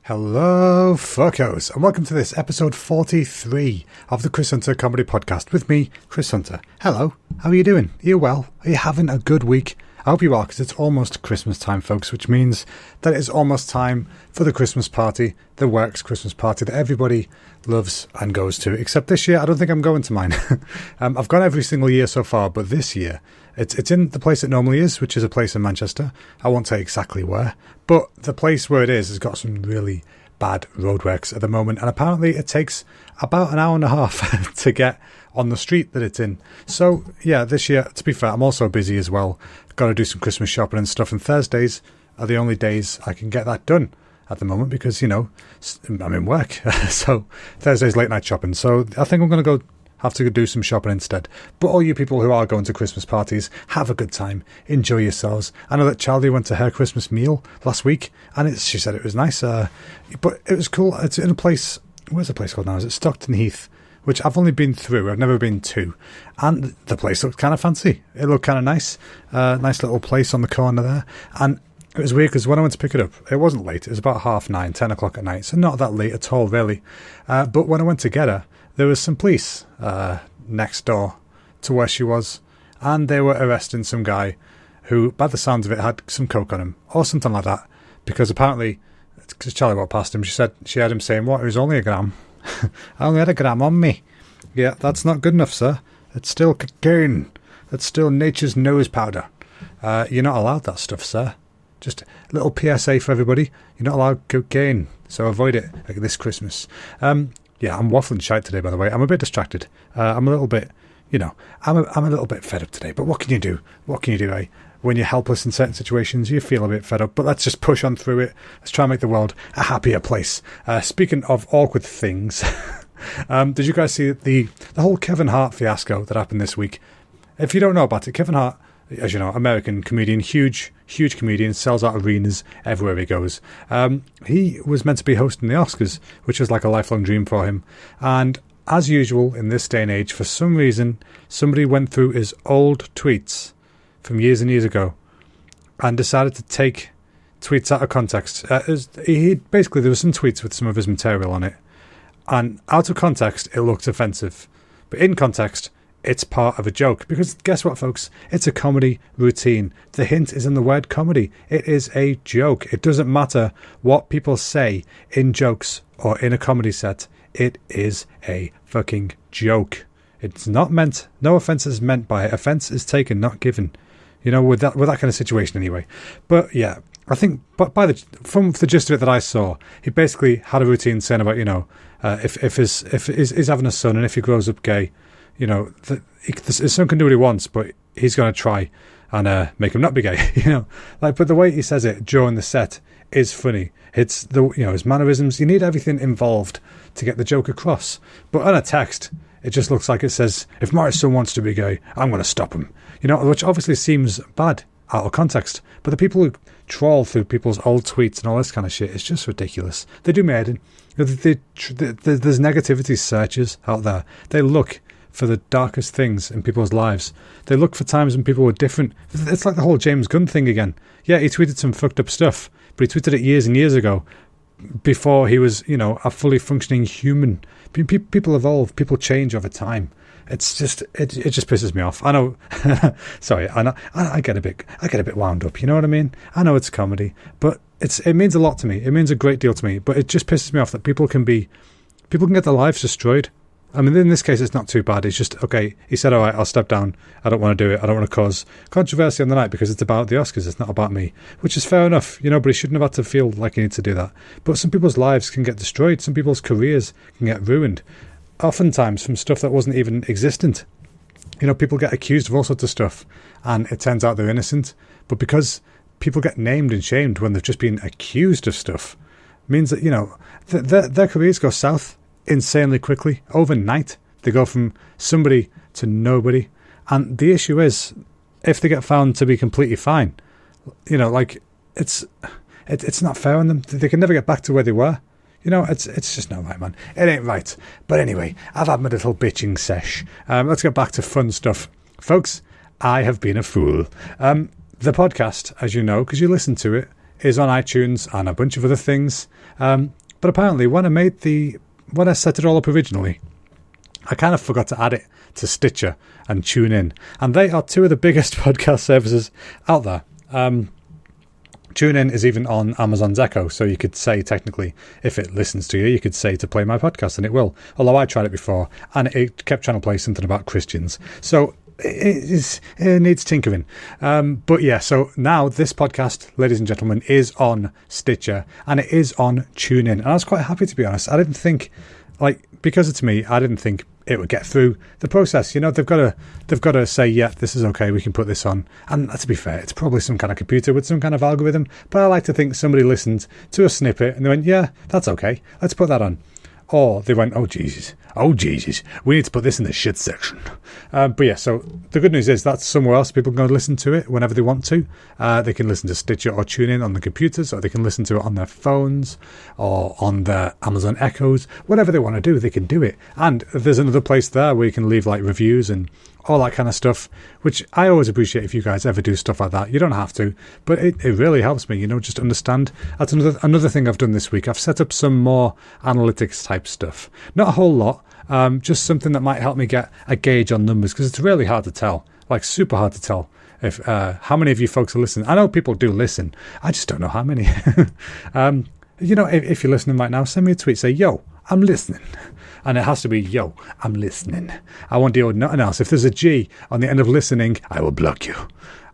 Hello, fuckos, and welcome to this episode 43 of the Chris Hunter Comedy Podcast with me, Chris Hunter. Hello, how are you doing? Are you well? Are you having a good week? I hope you are, because it's almost Christmas time, folks, which means that it's almost time for the Christmas party, the works Christmas party that everybody loves and goes to. Except this year, I don't think I'm going to mine. I've gone every single year so far, but this year, it's in the place it normally is, which is a place in Manchester. I won't say exactly where, but the place where it is has got some really bad roadworks at the moment, and apparently it takes about an hour and a half to get on the street that it's in. So yeah, this year, to be fair, I'm also busy as well. Got to do some Christmas shopping and stuff, and Thursdays are the only days I can get that done at the moment because, you know, I'm in work. So Thursday's late night shopping. So I think I'm going to have to do some shopping instead. But all you people who are going to Christmas parties, have a good time. Enjoy yourselves. I know that Charlie went to her Christmas meal last week, and she said it was nice. But it was cool. It's in a place, where's the place called now? Is it Stockton Heath? Which I've only been through. I've never been to. And the place looked kind of fancy. It looked kind of nice. Nice little place on the corner there. And it was weird because when I went to pick it up, it wasn't late. It was about 9:30, 10 o'clock at night. So not that late at all, really. But when I went to get her, there was some police next door to where she was. And they were arresting some guy who, by the sounds of it, had some coke on him. Or something like that. Because apparently, because Charlie walked past him, she had him saying, what, it was only a gram. I only had a gram on me. Yeah, that's not good enough, sir. It's still cocaine. That's still nature's nose powder. You're not allowed that stuff, sir. Just a little PSA for everybody. You're not allowed cocaine, so avoid it this Christmas. Yeah, I'm waffling shite today, by the way. I'm a bit distracted. I'm a little bit, I'm a little bit fed up today. But what can you do? What can you do, eh? When you're helpless in certain situations, you feel a bit fed up. But let's just push on through it. Let's try and make the world a happier place. Speaking of awkward things, did you guys see the whole Kevin Hart fiasco that happened this week? If you don't know about it, Kevin Hart, as you know, American comedian, huge comedian, sells out arenas everywhere he goes. He was meant to be hosting the Oscars, which was like a lifelong dream for him. And as usual in this day and age, for some reason, somebody went through his old tweets from years and years ago and decided to take tweets out of context. There was some tweets with some of his material on it, and out of context it looked offensive, but in context it's part of a joke, because guess what, folks, it's a comedy routine. The hint is in the word comedy. It is a joke. It doesn't matter what people say in jokes or in a comedy set, it is a fucking joke. It's not meant, no offence is meant by it. Offence is taken, not given. With that kind of situation anyway. But yeah, I think, but from the gist of it that I saw, he basically had a routine saying about, if he's having a son and if he grows up gay, his son can do what he wants, but he's going to try and make him not be gay. But the way he says it during the set is funny. It's his mannerisms. You need everything involved to get the joke across. But on a text, it just looks like it says, if my son wants to be gay, I'm going to stop him. Which obviously seems bad out of context. But the people who trawl through people's old tweets and all this kind of shit, it's just ridiculous. They do murder. There's negativity searches out there. They look for the darkest things in people's lives. They look for times when people were different. It's like the whole James Gunn thing again. Yeah, he tweeted some fucked up stuff, but he tweeted it years and years ago, before he was, a fully functioning human. People evolve, people change over time. It's just, it just pisses me off. I know, sorry, I know, I get a bit wound up, you know what I mean? I know it's comedy, but it means a lot to me. It means a great deal to me, but it just pisses me off that people can get their lives destroyed. I mean, in this case, it's not too bad. It's just, okay, he said, all right, I'll step down. I don't want to do it. I don't want to cause controversy on the night because it's about the Oscars. It's not about me, which is fair enough, but he shouldn't have had to feel like he needs to do that. But some people's lives can get destroyed. Some people's careers can get ruined, oftentimes from stuff that wasn't even existent. People get accused of all sorts of stuff and it turns out they're innocent. But because people get named and shamed when they've just been accused of stuff, means that, their careers go south insanely quickly. Overnight, they go from somebody to nobody. And the issue is, if they get found to be completely fine, it's not fair on them. They can never get back to where they were. It's just not right, man. It ain't right. But anyway, I've had my little bitching sesh. Let's get back to fun stuff. Folks, I have been a fool. The podcast, as you know, because you listen to it, is on iTunes and a bunch of other things. But apparently when I set it all up originally, I kind of forgot to add it to Stitcher and TuneIn. And they are two of the biggest podcast services out there. TuneIn is even on Amazon's Echo, so you could say technically, if it listens to you, you could say to play my podcast, and it will. Although I tried it before, and it kept trying to play something about Christians. So it needs tinkering. But yeah, so now this podcast, ladies and gentlemen, is on Stitcher, and it is on TuneIn. And I was quite happy, to be honest. I didn't think, because it's me, I didn't think it would get through the process. You know, they've got to say, yeah, this is okay, we can put this on. And to be fair, it's probably some kind of computer with some kind of algorithm, but I like to think somebody listened to a snippet and they went, yeah, that's okay, let's put that on. Or they went, oh Jesus, we need to put this in the shit section. But yeah, so the good news is that's somewhere else people can go listen to it whenever they want to. They can listen to Stitcher or TuneIn on the computers, or they can listen to it on their phones or on their Amazon Echoes. Whatever they want to do, they can do it. And there's another place there where you can leave reviews and all that kind of stuff, which I always appreciate if you guys ever do stuff like that. You don't have to, but it really helps me, just understand. That's another thing I've done this week. I've set up some more analytics type stuff. Not a whole lot, just something that might help me get a gauge on numbers, because it's really hard to tell, super hard to tell if how many of you folks are listening. I know people do listen. I just don't know how many. If you're listening right now, send me a tweet, say, yo, I'm listening. And it has to be, yo, I'm listening. I won't deal with nothing else. If there's a G on the end of listening, I will block you.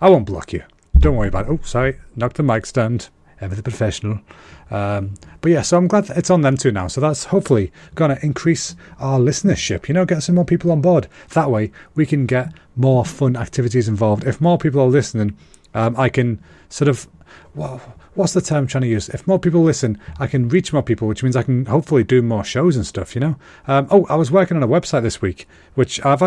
I won't block you. Don't worry about it. Oh, sorry. Knocked the mic stand. Ever the professional. But yeah, so I'm glad that it's on them too now. So that's hopefully going to increase our listenership, get some more people on board. That way we can get more fun activities involved. If more people are listening, I can sort of... what's the term I'm trying to use? If more people listen, I can reach more people, which means I can hopefully do more shows and stuff, I was working on a website this week, which I've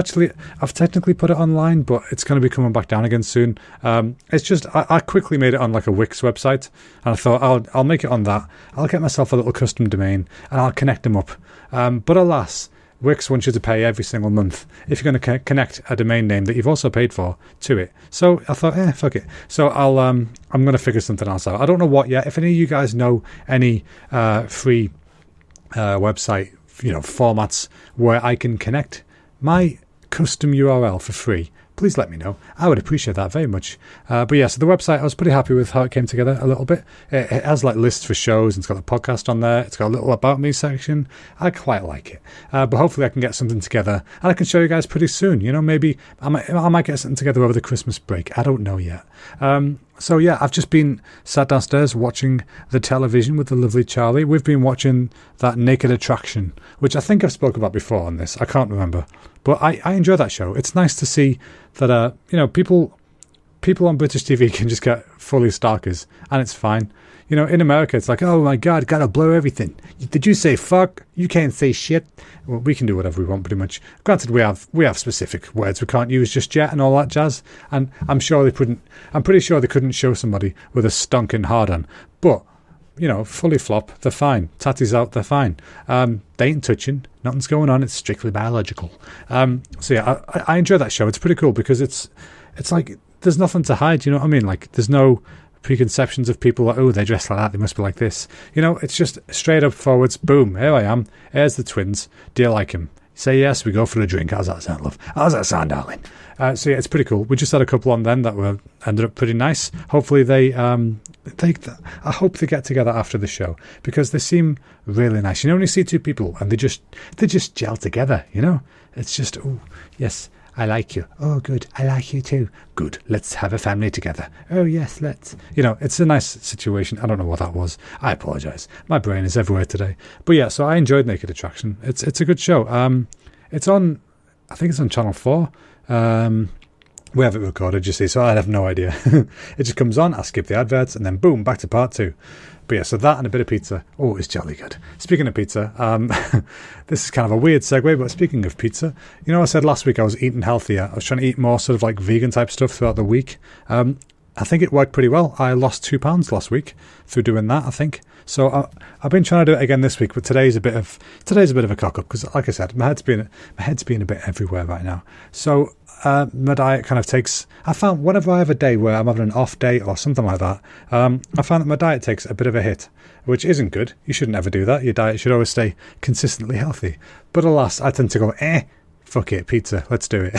technically put it online, but it's going to be coming back down again soon. It's just, I quickly made it on a Wix website, and I thought I'll make it on that. I'll get myself a little custom domain, and I'll connect them up. But alas, Wix wants you to pay every single month if you're going to connect a domain name that you've also paid for to it. So I thought, fuck it. So I'm going to figure something else out. I don't know what yet. If any of you guys know any free website, formats where I can connect my custom URL for free, please let me know. I would appreciate that very much. But yeah, so the website, I was pretty happy with how it came together a little bit. It has lists for shows, and it's got the podcast on there. It's got a little about me section. I quite like it. But hopefully I can get something together, and I can show you guys pretty soon. Maybe I might get something together over the Christmas break. I don't know yet. So yeah, I've just been sat downstairs watching the television with the lovely Charlie. We've been watching that Naked Attraction, which I think I've spoken about before on this. I can't remember. But I enjoy that show. It's nice to see that, people on British TV can just get fully stalkers, and it's fine. In America, it's like, oh my God, gotta blur everything. Did you say fuck? You can't say shit. Well, we can do whatever we want, pretty much. Granted, we have specific words we can't use just yet and all that jazz. And I'm pretty sure they couldn't show somebody with a stonking hard on. But, fully flop, they're fine. Tatties out, they're fine. They ain't touching. Nothing's going on. It's strictly biological. So yeah, I enjoy that show. It's pretty cool because it's like there's nothing to hide. You know what I mean? There's no preconceptions of people like, oh, they dress like that, they must be like this. It's just straight up forwards. Boom, here I am. Here's the twins. Do you like him? Say yes, we go for a drink. How's that sound, love? How's that sound, darling? So yeah, it's pretty cool. We just had a couple on then that ended up pretty nice. Hopefully I hope they get together after the show, because they seem really nice. When you see two people and they just gel together, It's just, oh, yes, I like you. Oh, good. I like you too. Good. Let's have a family together. Oh, yes, let's. It's a nice situation. I don't know what that was. I apologize. My brain is everywhere today. But yeah, so I enjoyed Naked Attraction. It's a good show. It's on, I think it's on Channel 4. We have it recorded, you see, so I have no idea. It just comes on, I skip the adverts, and then boom, back to part 2. But yeah, so that and a bit of pizza. Oh, it's jolly good. Speaking of pizza, this is kind of a weird segue, but speaking of pizza, I said last week I was eating healthier. I was trying to eat more sort of vegan type stuff throughout the week. I think it worked pretty well. I lost 2 pounds last week through doing that, I think. So I've been trying to do it again this week, but today's a bit of a cock up because, like I said, my head's being a bit everywhere right now. So my diet kind of takes. I found whenever I have a day where I'm having an off day or something like that, I found that my diet takes a bit of a hit, which isn't good. You shouldn't ever do that. Your diet should always stay consistently healthy. But alas, I tend to go, fuck it, pizza, let's do it.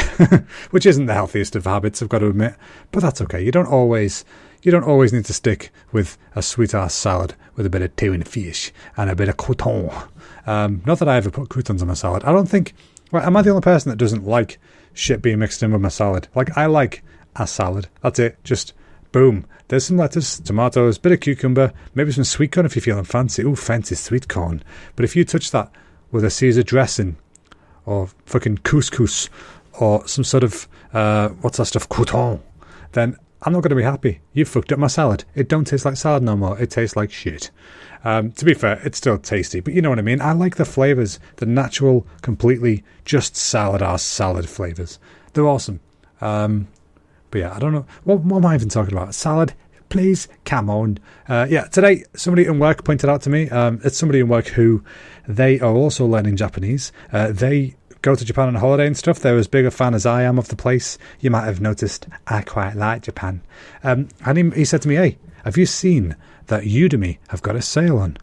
Which isn't the healthiest of habits, I've got to admit. But that's okay. You don't always need to stick with a sweet-ass salad with a bit of tuna fish and a bit of crouton. Not that I ever put croutons on my salad. I don't think... Well, am I the only person that doesn't like shit being mixed in with my salad? Like, I like a salad. That's it. Just, boom. There's some lettuce, tomatoes, bit of cucumber, maybe some sweet corn if you're feeling fancy. Ooh, fancy sweet corn. But if you touch that with a Caesar dressing, or fucking couscous, or some sort of, what's that stuff, crouton, then I'm not going to be happy. You fucked up my salad. It don't taste like salad no more. It tastes like shit. To be fair, it's still tasty, but you know what I mean? I like the flavours, the natural, completely just salad-ass salad flavours. They're awesome. But yeah, I don't know. What am I even talking about? Salad? Please, come on. Today, somebody in work pointed out to me, it's somebody in work who, they are also learning Japanese. They go to Japan on holiday and stuff. They're as big a fan as I am of the place. You might have noticed I quite like Japan. And he said to me, hey, have you seen that Udemy have got a sale on?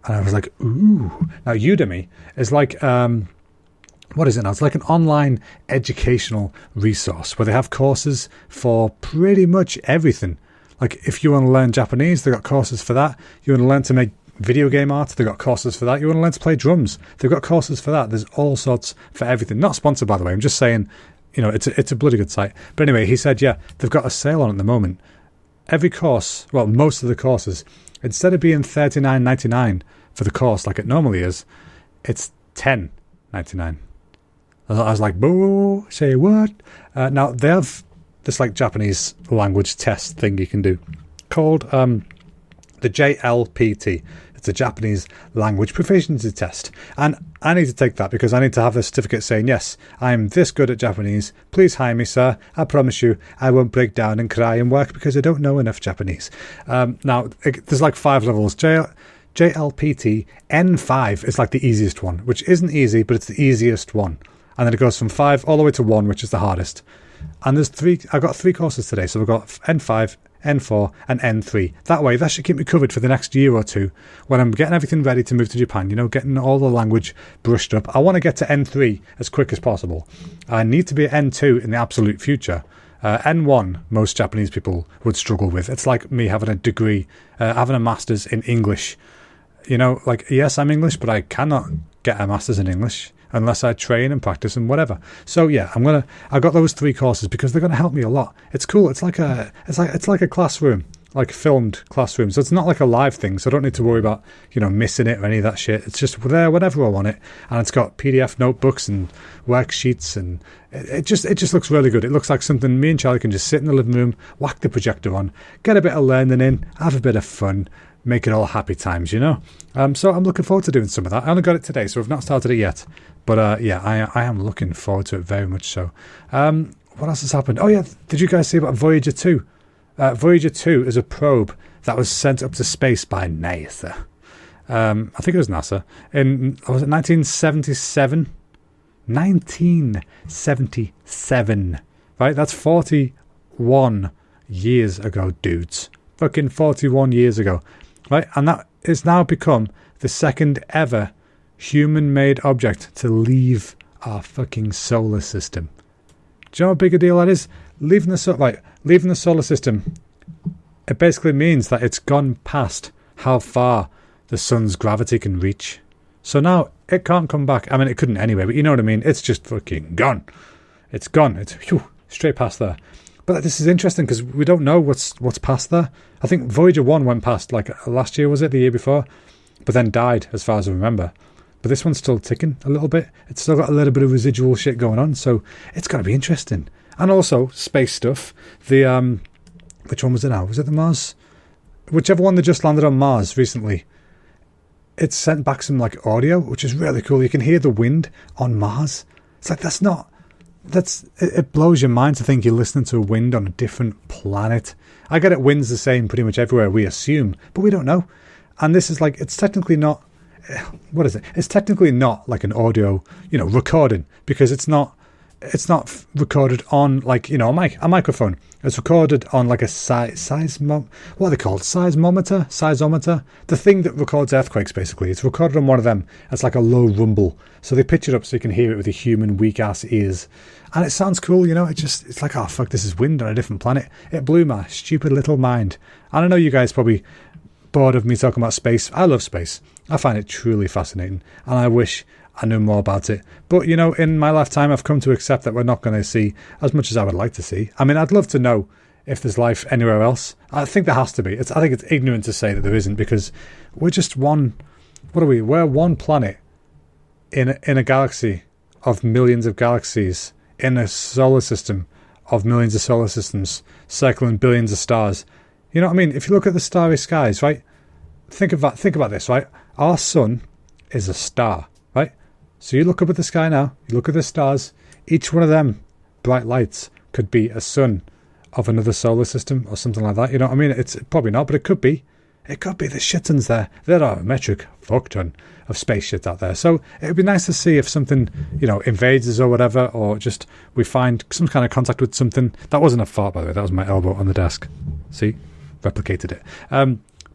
And I was like, ooh. Now, Udemy is like... what is it now? It's like an online educational resource where they have courses for pretty much everything. Like, if you want to learn Japanese, they've got courses for that. You want to learn to make video game art, they've got courses for that. You want to learn to play drums, they've got courses for that. There's all sorts for everything. Not sponsored, by the way. I'm just saying, it's a bloody good site. But anyway, he said, yeah, they've got a sale on at the moment. Every course, well, most of the courses, instead of being $39.99 for the course like it normally is, it's $10.99. I was like, boo, say what? Now, they have this like Japanese language test thing you can do called the JLPT. It's a Japanese language proficiency test. And I need to take that because I need to have a certificate saying, yes, I'm this good at Japanese. Please hire me, sir. I promise you I won't break down and cry in work because I don't know enough Japanese. Now, there's like 5 levels. JLPT N5 is like the easiest one, which isn't easy, but it's the easiest one. And then it goes from 5 all the way to 1, which is the hardest. And there's 3, I've got 3 courses today. So we've got N5, N4 and N3. That way, that should keep me covered for the next year or two when I'm getting everything ready to move to Japan, getting all the language brushed up. I want to get to N3 as quick as possible. I need to be at N2 in the absolute future. N1, most Japanese people would struggle with. It's like me having a degree, having a master's in English. Yes, I'm English, but I cannot get a master's in English unless I train and practice and whatever. So yeah, I got those 3 courses because they're gonna help me a lot. It's cool. It's like a classroom, like a filmed classroom. So it's not like a live thing. So I don't need to worry about missing it or any of that shit. It's just there whenever I want it, and it's got PDF notebooks and worksheets, and it just looks really good. It looks like something me and Charlie can just sit in the living room, whack the projector on, get a bit of learning in, have a bit of fun. Make it all happy times, So I'm looking forward to doing some of that. I only got it today, so I've not started it yet. But I am looking forward to it very much so. What else has happened? Oh yeah, did you guys see about Voyager 2? Voyager 2 is a probe that was sent up to space by NASA. I think it was NASA. Was it 1977? 1977. Right, that's 41 years ago, dudes. Fucking 41 years ago. Right, and that has now become the second ever human-made object to leave our fucking solar system. Do you know how big a deal that is? Leaving the solar system, it basically means that it's gone past how far the sun's gravity can reach. So now it can't come back. I mean, it couldn't anyway, but you know what I mean? It's just fucking gone. It's gone. It's straight past there. But this is interesting because we don't know what's past there. I think Voyager 1 went past like last year, was it? The year before? But then died, as far as I remember. But this one's still ticking a little bit. It's still got a little bit of residual shit going on. So it's going to be interesting. And also, space stuff. The, which one was it now? Was it the Mars? Whichever one that just landed on Mars recently. It sent back some like audio, which is really cool. You can hear the wind on Mars. It's like, it blows your mind to think you're listening to wind on a different planet. I get it, wind's the same pretty much everywhere, we assume, but we don't know. And this is like, it's technically not, what is it? It's technically not like an audio, recording, because it's not recorded on like, a microphone. It's recorded on like a what are they called? Seismometer? The thing that records earthquakes, basically. It's recorded on one of them. It's like a low rumble. So they pitch it up so you can hear it with your human weak ass ears. And it sounds cool, it's like, oh fuck, this is wind on a different planet. It blew my stupid little mind. And I know you guys probably bored of me talking about space. I love space. I find it truly fascinating. And I wish I knew more about it. But, in my lifetime, I've come to accept that we're not going to see as much as I would like to see. I mean, I'd love to know if there's life anywhere else. I think there has to be. I think it's ignorant to say that there isn't, because we're just one... What are we? We're one planet in a galaxy of millions of galaxies, in a solar system of millions of solar systems, circling billions of stars. You know what I mean? If you look at the starry skies, right? Think about this, right? Our sun is a star, right? So you look up at the sky now, you look at the stars, each one of them bright lights could be a sun of another solar system or something like that. You know what I mean? It's probably not, but it could be. It could be. The shit tons there. There are a metric fuck ton of space shit out there. So it would be nice to see if something, invades us or whatever, or just we find some kind of contact with something. That wasn't a fart, by the way. That was my elbow on the desk. See? Replicated it.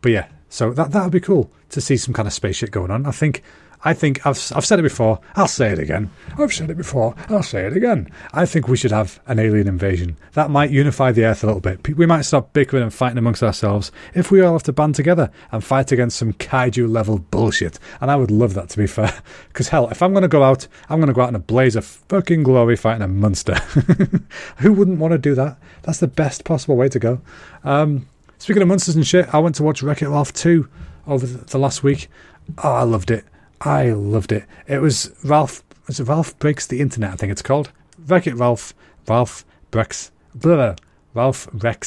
But yeah, so that would be cool to see some kind of space shit going on. I think I've said it before. I'll say it again. I've said it before. I'll say it again. I think we should have an alien invasion. That might unify the Earth a little bit. We might stop bickering and fighting amongst ourselves if we all have to band together and fight against some kaiju level bullshit. And I would love that, to be fair. Because hell, if I'm going to go out, I'm going to go out in a blaze of fucking glory fighting a monster. Who wouldn't want to do that? That's the best possible way to go. Speaking of monsters and shit, I went to watch Wreck-It Ralph 2 over the last week. Oh, I loved it. It was Ralph Breaks the Internet, I think it's called. Wreck-It Ralph. Ralph Wrecks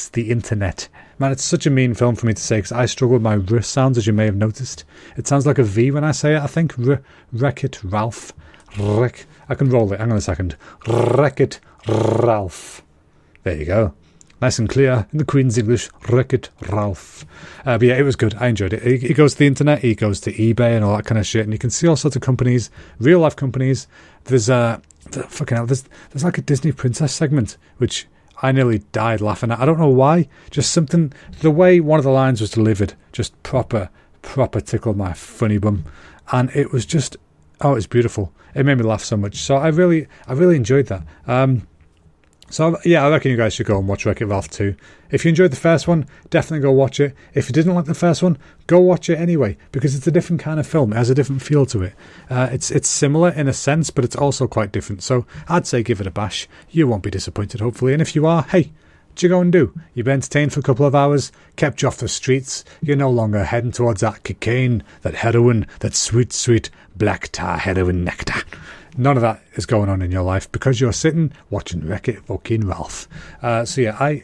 the Internet. Man, it's such a mean film for me to say, because I struggle with my R sounds, as you may have noticed. It sounds like a V when I say it, I think. Wreck-It Ralph. I can roll it. Hang on a second. Wreck-It Ralph. There you go. Nice and clear in the Queen's English. Wreck-It Ralph. But yeah, it was good. I enjoyed it. He goes to the internet. He goes to eBay and all that kind of shit. And you can see all sorts of companies, real life companies. There's there's like a Disney Princess segment, which I nearly died laughing at. I don't know why. Just something. The way one of the lines was delivered, just proper tickled my funny bum. And it was just, it was beautiful. It made me laugh so much. So I really enjoyed that. So, yeah, I reckon you guys should go and watch Wreck-It Ralph 2. If you enjoyed the first one, definitely go watch it. If you didn't like the first one, go watch it anyway, because it's a different kind of film. It has a different feel to it. It's similar in a sense, but it's also quite different. So I'd say give it a bash. You won't be disappointed, hopefully. And if you are, hey, what you go and do? You've been entertained for a couple of hours, kept you off the streets. You're no longer heading towards that cocaine, that heroin, that sweet, sweet black tar heroin nectar. None of that is going on in your life because you're sitting watching Wreck-It fucking Ralph. So yeah, I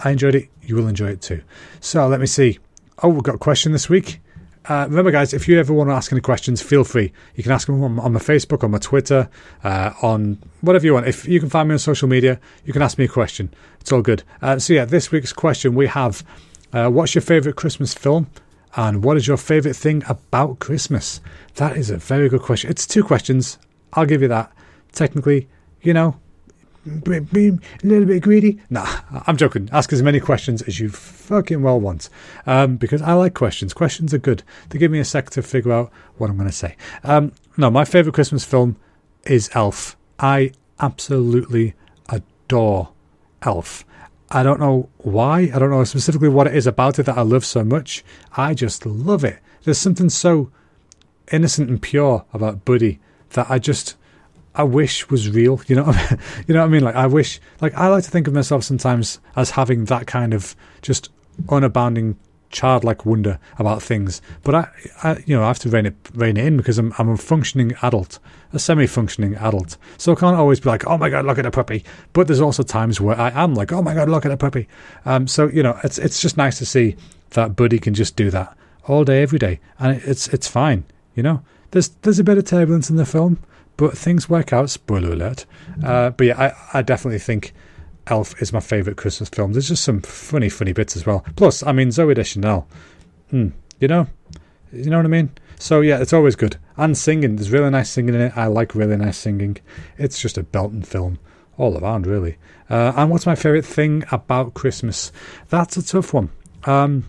enjoyed it. You will enjoy it too. So let me see. Oh, we've got a question this week. Remember, guys, if you ever want to ask any questions, feel free. You can ask them on my Facebook, on my Twitter, on whatever you want. If you can find me on social media, you can ask me a question. It's all good. So yeah, this week's question we have, what's your favourite Christmas film? And what is your favourite thing about Christmas? That is a very good question. It's two questions. I'll give you that. Technically, be a little bit greedy. Nah, I'm joking. Ask as many questions as you fucking well want. Because I like questions. Questions are good. They give me a sec to figure out what I'm going to say. No, my favourite Christmas film is Elf. I absolutely adore Elf. I don't know why. I don't know specifically what it is about it that I love so much. I just love it. There's something so innocent and pure about Buddy that I wish was real. You know what I mean? Like, I wish, like, I like to think of myself sometimes as having that kind of just unabounding childlike wonder about things. But I have to rein it in because I'm a functioning adult, a semi-functioning adult. So I can't always be like, oh my God, look at a puppy. But there's also times where I am like, oh my God, look at a puppy. So, it's just nice to see that Buddy can just do that all day, every day. And it's fine, There's a bit of turbulence in the film, but things work out. Spoiler alert. But yeah, I definitely think Elf is my favourite Christmas film. There's just some funny bits as well. Plus, I mean, Zooey Deschanel. You know what I mean? So yeah, it's always good. And singing, there's really nice singing in it. I like really nice singing. It's just a belting film all around, really. And what's my favourite thing about Christmas? That's a tough one. I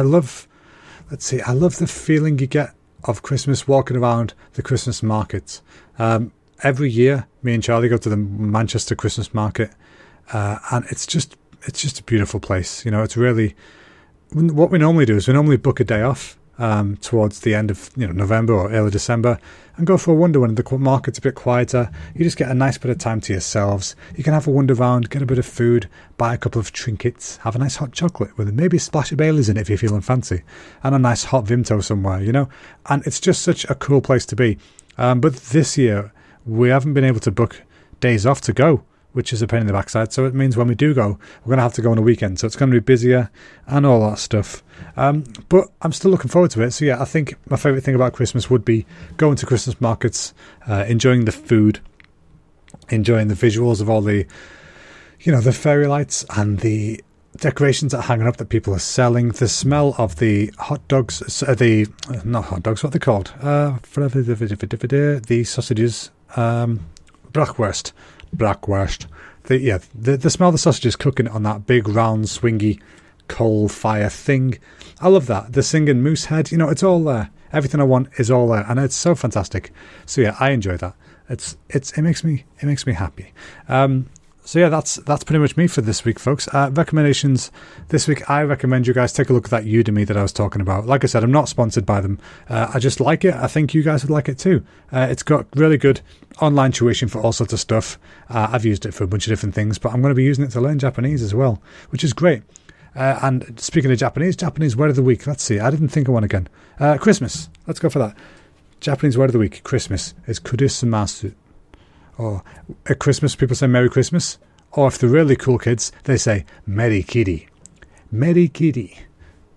love the feeling you get of Christmas walking around the Christmas markets. Every year, me and Charlie go to the Manchester Christmas market, and it's just a beautiful place. You know, it's really, what we normally do is we normally book a day off towards the end of November or early December and go for a wander when the market's a bit quieter. You just get a nice bit of time to yourselves. You can have a wander around, get a bit of food, buy a couple of trinkets, have a nice hot chocolate with maybe a splash of Baileys in it if you're feeling fancy, and a nice hot Vimto somewhere, and it's just such a cool place to be. But this year we haven't been able to book days off to go, which is a pain in the backside. So it means when we do go, we're going to have to go on a weekend. So it's going to be busier and all that stuff. But I'm still looking forward to it. So yeah, I think my favourite thing about Christmas would be going to Christmas markets, enjoying the food, enjoying the visuals of all the, the fairy lights and the decorations that are hanging up that people are selling. The smell of the hot dogs, not hot dogs, what are they called? The sausages, Bratwurst. The smell of the sausages cooking on that big round swingy coal fire thing. I love that. The singing Moosehead, it's all there. Everything I want is all there, and it's so fantastic. So yeah, I enjoy that. It makes me happy. So yeah, that's pretty much me for this week, folks. Recommendations this week. I recommend you guys take a look at that Udemy that I was talking about. Like I said, I'm not sponsored by them. I just like it. I think you guys would like it too. It's got really good online tuition for all sorts of stuff. I've used it for a bunch of different things, but I'm going to be using it to learn Japanese as well, which is great. And speaking of Japanese word of the week. Let's see. I didn't think of one again. Christmas. Let's go for that. Japanese word of the week. Christmas is kurisumasu. Or at Christmas, people say Merry Christmas. Or if they're really cool kids, they say Merry Kitty. Merry Kitty.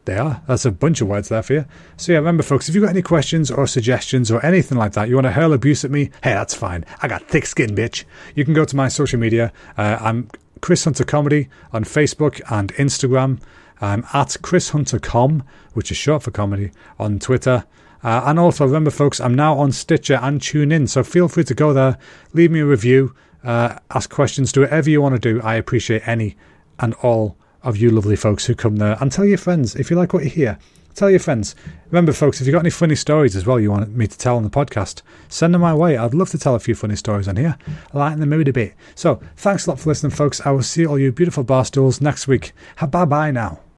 They are. That's a bunch of words there for you. So yeah, remember, folks, if you've got any questions or suggestions or anything like that, you want to hurl abuse at me, hey, that's fine. I got thick skin, bitch. You can go to my social media. I'm Chris Hunter Comedy on Facebook and Instagram. I'm at Chris Hunter Com, which is short for comedy, on Twitter. And also, remember, folks, I'm now on Stitcher and TuneIn, so feel free to go there, leave me a review, ask questions, do whatever you want to do. I appreciate any and all of you lovely folks who come there. And tell your friends, if you like what you hear, tell your friends. Remember, folks, if you've got any funny stories as well you want me to tell on the podcast, send them my way. I'd love to tell a few funny stories on here. Lighten the mood a bit. So, thanks a lot for listening, folks. I will see all you beautiful barstools next week. Bye-bye now.